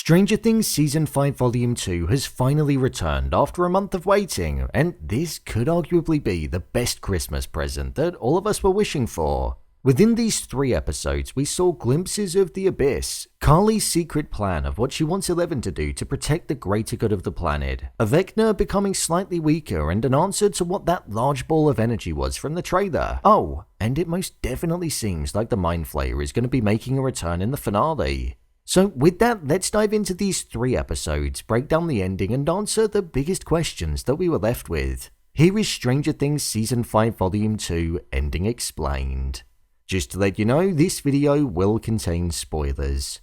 Stranger Things Season 5 Volume 2 has finally returned after a month of waiting, and this could arguably be the best Christmas present that all of us were wishing for. Within these 3 episodes, we saw glimpses of the Abyss, Carly's secret plan of what she wants Eleven to do to protect the greater good of the planet, a Vecna becoming slightly weaker, and an answer to what that large ball of energy was from the trailer. Oh, and it most definitely seems like the Mind Flayer is going to be making a return in the finale. So with that, let's dive into these 3 episodes, break down the ending, and answer the biggest questions that we were left with. Here is Stranger Things Season 5 Volume 2 Ending Explained. Just to let you know, this video will contain spoilers.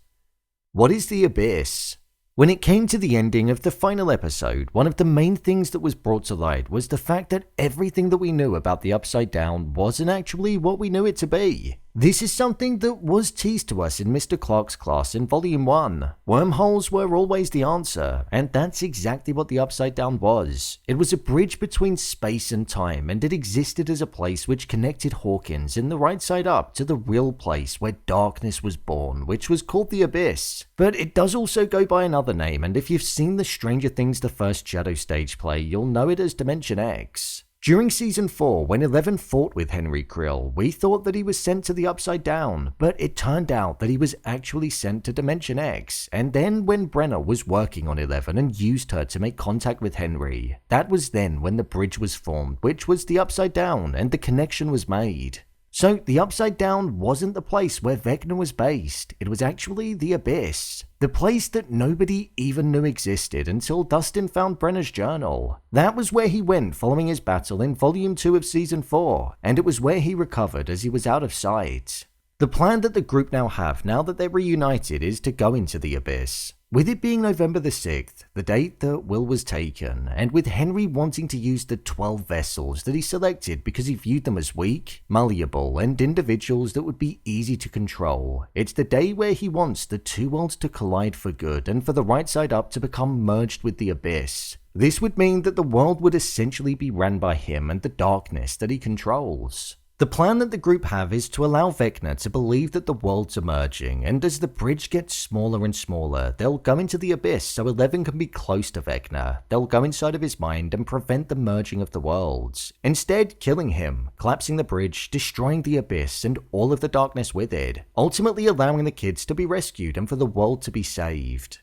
What is the Abyss? When it came to the ending of the final episode, one of the main things that was brought to light was the fact that everything that we knew about the Upside Down wasn't actually what we knew it to be. This is something that was teased to us in Mr. Clark's class in Volume 1. Wormholes were always the answer, and that's exactly what the Upside Down was. It was a bridge between space and time, and it existed as a place which connected Hawkins in the right side up to the real place where darkness was born, which was called the Abyss. But it does also go by another name, and if you've seen the Stranger Things The First Shadow stage play, you'll know it as Dimension X. During Season 4, when Eleven fought with Henry Creel, we thought that he was sent to the Upside Down, but it turned out that he was actually sent to Dimension X, and then when Brenner was working on Eleven and used her to make contact with Henry, that was then when the bridge was formed, which was the Upside Down, and the connection was made. So the Upside Down wasn't the place where Vecna was based, it was actually the Abyss. The place that nobody even knew existed until Dustin found Brenner's journal. That was where he went following his battle in Volume 2 of Season 4, and it was where he recovered as he was out of sight. The plan that the group now have, now that they're reunited, is to go into the Abyss. With it being November the 6th, the date that Will was taken, and with Henry wanting to use the 12 vessels that he selected because he viewed them as weak, malleable, and individuals that would be easy to control, it's the day where he wants the 2 worlds to collide for good and for the right side up to become merged with the Abyss. This would mean that the world would essentially be ran by him and the darkness that he controls. The plan that the group have is to allow Vecna to believe that the world's emerging, and as the bridge gets smaller and smaller, they'll go into the Abyss so Eleven can be close to Vecna. They'll go inside of his mind and prevent the merging of the worlds, instead killing him, collapsing the bridge, destroying the Abyss and all of the darkness with it, ultimately allowing the kids to be rescued and for the world to be saved.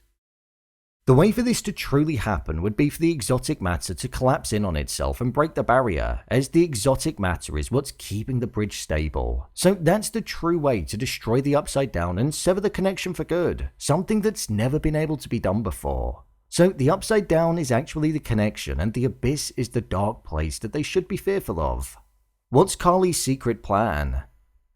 The way for this to truly happen would be for the exotic matter to collapse in on itself and break the barrier, as the exotic matter is what's keeping the bridge stable. So that's the true way to destroy the Upside Down and sever the connection for good, something that's never been able to be done before. So the Upside Down is actually the connection, and the Abyss is the dark place that they should be fearful of. What's Carly's secret plan?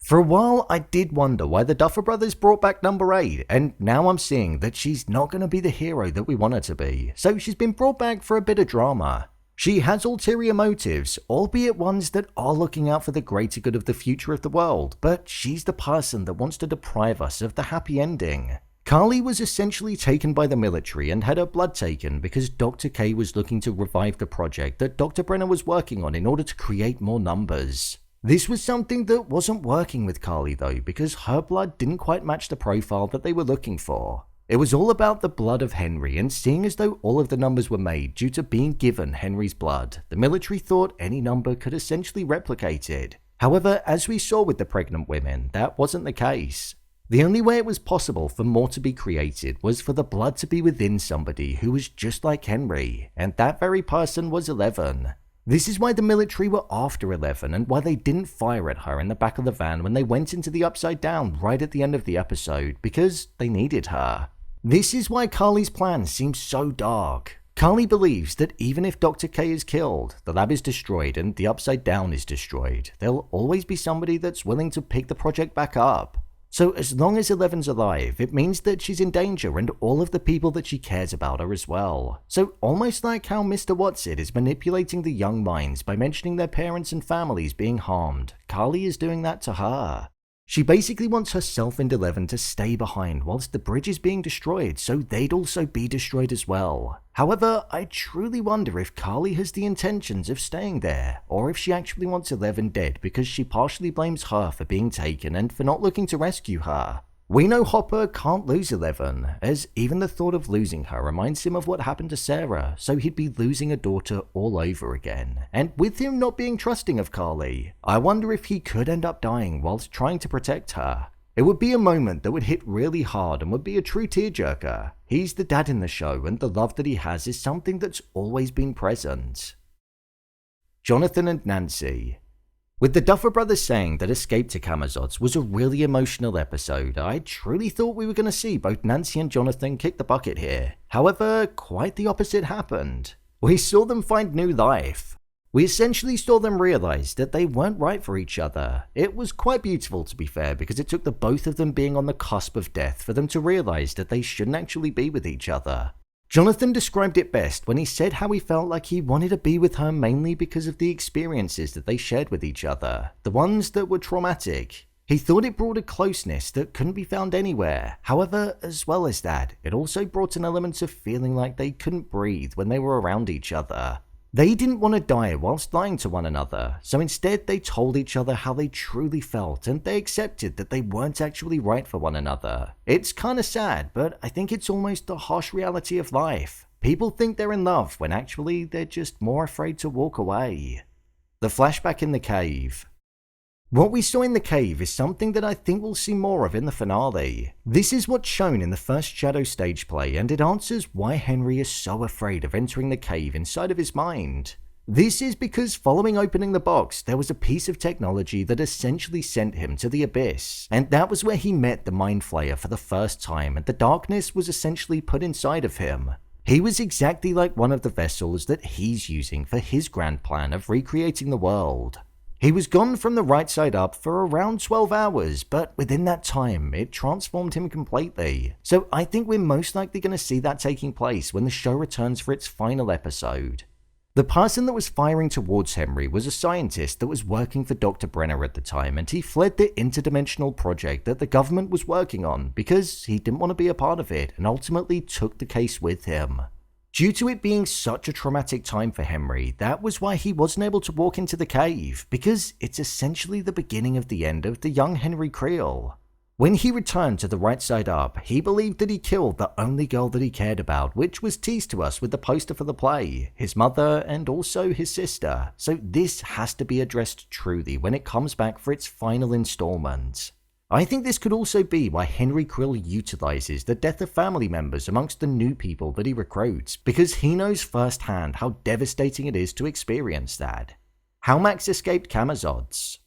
For a while, I did wonder why the Duffer Brothers brought back number 8, and now I'm seeing that she's not going to be the hero that we want her to be, so she's been brought back for a bit of drama. She has ulterior motives, albeit ones that are looking out for the greater good of the future of the world, but she's the person that wants to deprive us of the happy ending. Carly was essentially taken by the military and had her blood taken because Dr. K was looking to revive the project that Dr. Brenner was working on in order to create more numbers. This was something that wasn't working with Carly though, because her blood didn't quite match the profile that they were looking for. It was all about the blood of Henry, and seeing as though all of the numbers were made due to being given Henry's blood, the military thought any number could essentially replicate it. However, as we saw with the pregnant women, that wasn't the case. The only way it was possible for more to be created was for the blood to be within somebody who was just like Henry, and that very person was Eleven. This is why the military were after Eleven and why they didn't fire at her in the back of the van when they went into the Upside Down right at the end of the episode, because they needed her. This is why Carly's plan seems so dark. Carly believes that even if Dr. K is killed, the lab is destroyed and the Upside Down is destroyed, there'll always be somebody that's willing to pick the project back up. So as long as Eleven's alive, it means that she's in danger and all of the people that she cares about are as well. So almost like how Mr. Whatsit is manipulating the young minds by mentioning their parents and families being harmed, Carly is doing that to her. She basically wants herself and Eleven to stay behind whilst the bridge is being destroyed, so they'd also be destroyed as well. However, I truly wonder if Carly has the intentions of staying there, or if she actually wants Eleven dead because she partially blames her for being taken and for not looking to rescue her. We know Hopper can't lose Eleven, as even the thought of losing her reminds him of what happened to Sarah, so he'd be losing a daughter all over again. And with him not being trusting of Carly, I wonder if he could end up dying whilst trying to protect her. It would be a moment that would hit really hard and would be a true tearjerker. He's the dad in the show, and the love that he has is something that's always been present. Jonathan and Nancy. With the Duffer Brothers saying that Escape to Camazotz was a really emotional episode, I truly thought we were going to see both Nancy and Jonathan kick the bucket here. However, quite the opposite happened. We saw them find new life. We essentially saw them realize that they weren't right for each other. It was quite beautiful, to be fair, because it took the both of them being on the cusp of death for them to realize that they shouldn't actually be with each other. Jonathan described it best when he said how he felt like he wanted to be with her mainly because of the experiences that they shared with each other, the ones that were traumatic. He thought it brought a closeness that couldn't be found anywhere. However, as well as that, it also brought an element of feeling like they couldn't breathe when they were around each other. They didn't want to die whilst lying to one another, so instead they told each other how they truly felt and they accepted that they weren't actually right for one another. It's kinda sad, but I think it's almost the harsh reality of life. People think they're in love when actually they're just more afraid to walk away. The flashback in the cave. What we saw in the cave is something that I think we'll see more of in the finale. This is what's shown in the first Shadow stage play, and it answers why Henry is so afraid of entering the cave inside of his mind. This is because following opening the box, there was a piece of technology that essentially sent him to the abyss, and that was where he met the Mind Flayer for the first time, and the darkness was essentially put inside of him. He was exactly like one of the vessels that he's using for his grand plan of recreating the world. He was gone from the right side up for around 12 hours, but within that time, it transformed him completely. So I think we're most likely going to see that taking place when the show returns for its final episode. The person that was firing towards Henry was a scientist that was working for Dr. Brenner at the time, and he fled the interdimensional project that the government was working on because he didn't want to be a part of it and ultimately took the case with him. Due to it being such a traumatic time for Henry, that was why he wasn't able to walk into the cave, because it's essentially the beginning of the end of the young Henry Creel. When he returned to the right side up, he believed that he killed the only girl that he cared about, which was teased to us with the poster for the play, his mother and also his sister, so this has to be addressed truly when it comes back for its final installment. I think this could also be why Henry Creel utilizes the death of family members amongst the new people that he recruits, because he knows firsthand how devastating it is to experience that. How Max escaped Camazotz.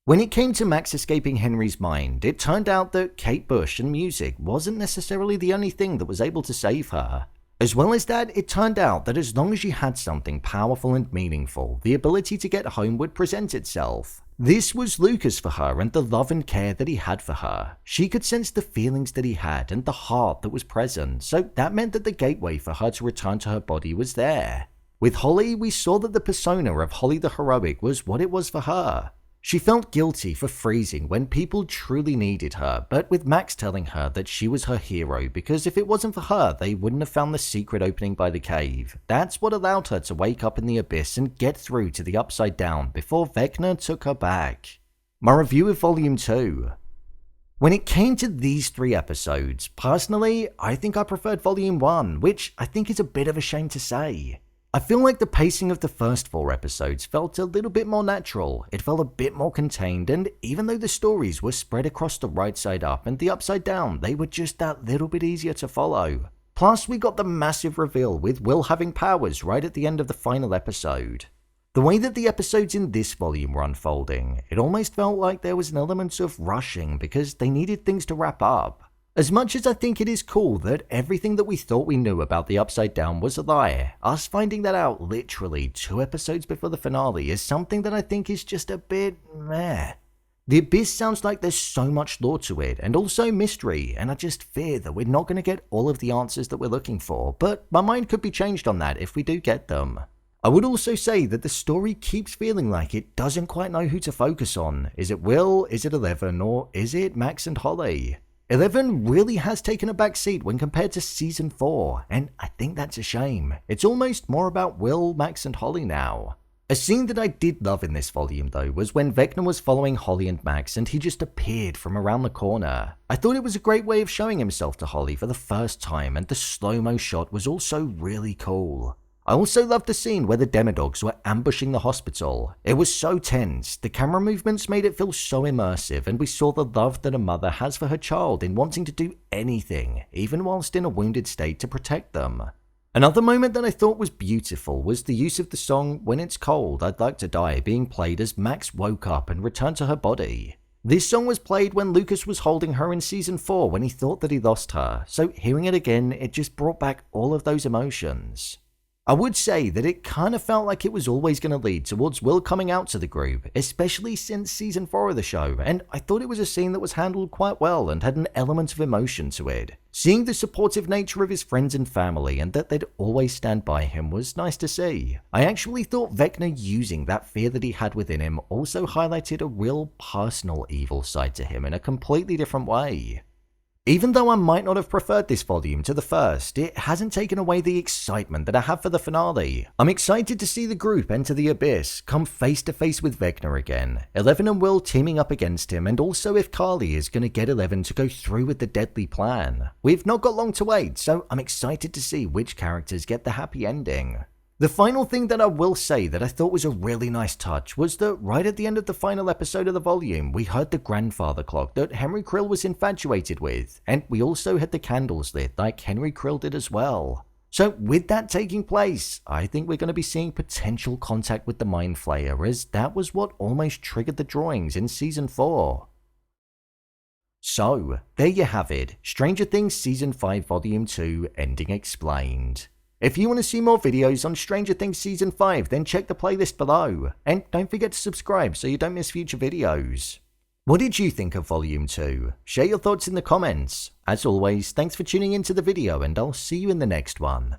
When it came to Max escaping Henry's mind, it turned out that Kate Bush and music wasn't necessarily the only thing that was able to save her. As well as that, it turned out that as long as you had something powerful and meaningful, the ability to get home would present itself. This was Lucas for her and the love and care that he had for her. She could sense the feelings that he had and the heart that was present, so that meant that the gateway for her to return to her body was there. With Holly, we saw that the persona of Holly the Heroic was what it was for her. She felt guilty for freezing when people truly needed her, but with Max telling her that she was her hero because if it wasn't for her, they wouldn't have found the secret opening by the cave. That's what allowed her to wake up in the abyss and get through to the Upside Down before Vecna took her back. My review of Volume 2. When it came to these 3 episodes, personally, I think I preferred Volume 1, which I think is a bit of a shame to say. I feel like the pacing of the first 4 episodes felt a little bit more natural, it felt a bit more contained, and even though the stories were spread across the right side up and the upside down, they were just that little bit easier to follow. Plus, we got the massive reveal with Will having powers right at the end of the final episode. The way that the episodes in this volume were unfolding, it almost felt like there was an element of rushing because they needed things to wrap up. As much as I think it is cool that everything that we thought we knew about the Upside Down was a lie, us finding that out literally 2 episodes before the finale is something that I think is just a bit meh. The Abyss sounds like there's so much lore to it, and also mystery, and I just fear that we're not going to get all of the answers that we're looking for, but my mind could be changed on that if we do get them. I would also say that the story keeps feeling like it doesn't quite know who to focus on. Is it Will, is it Eleven, or is it Max and Holly? Eleven really has taken a back seat when compared to Season 4, and I think that's a shame. It's almost more about Will, Max and Holly now. A scene that I did love in this volume though was when Vecna was following Holly and Max and he just appeared from around the corner. I thought it was a great way of showing himself to Holly for the first time, and the slow-mo shot was also really cool. I also loved the scene where the Demodogs were ambushing the hospital. It was so tense, the camera movements made it feel so immersive, and we saw the love that a mother has for her child in wanting to do anything, even whilst in a wounded state, to protect them. Another moment that I thought was beautiful was the use of the song When It's Cold, I'd Like to Die being played as Max woke up and returned to her body. This song was played when Lucas was holding her in season 4 when he thought that he lost her, so hearing it again, it just brought back all of those emotions. I would say that it kind of felt like it was always going to lead towards Will coming out to the group, especially since season 4 of the show, and I thought it was a scene that was handled quite well and had an element of emotion to it. Seeing the supportive nature of his friends and family and that they'd always stand by him was nice to see. I actually thought Vecna using that fear that he had within him also highlighted a real personal evil side to him in a completely different way. Even though I might not have preferred this volume to the first, it hasn't taken away the excitement that I have for the finale. I'm excited to see the group enter the Abyss, come face to face with Vecna again, Eleven and Will teaming up against him, and also if Carly is going to get Eleven to go through with the deadly plan. We've not got long to wait, so I'm excited to see which characters get the happy ending. The final thing that I will say that I thought was a really nice touch was that right at the end of the final episode of the volume, we heard the grandfather clock that Henry Creel was infatuated with, and we also had the candles lit like Henry Creel did as well. So with that taking place, I think we're going to be seeing potential contact with the Mind Flayer, as that was what almost triggered the drawings in season 4. So, there you have it, Stranger Things Season 5 Volume 2 Ending Explained. If you want to see more videos on Stranger Things Season 5, then check the playlist below, and don't forget to subscribe so you don't miss future videos. What did you think of Volume 2? Share your thoughts in the comments. As always, thanks for tuning into the video, and I'll see you in the next one.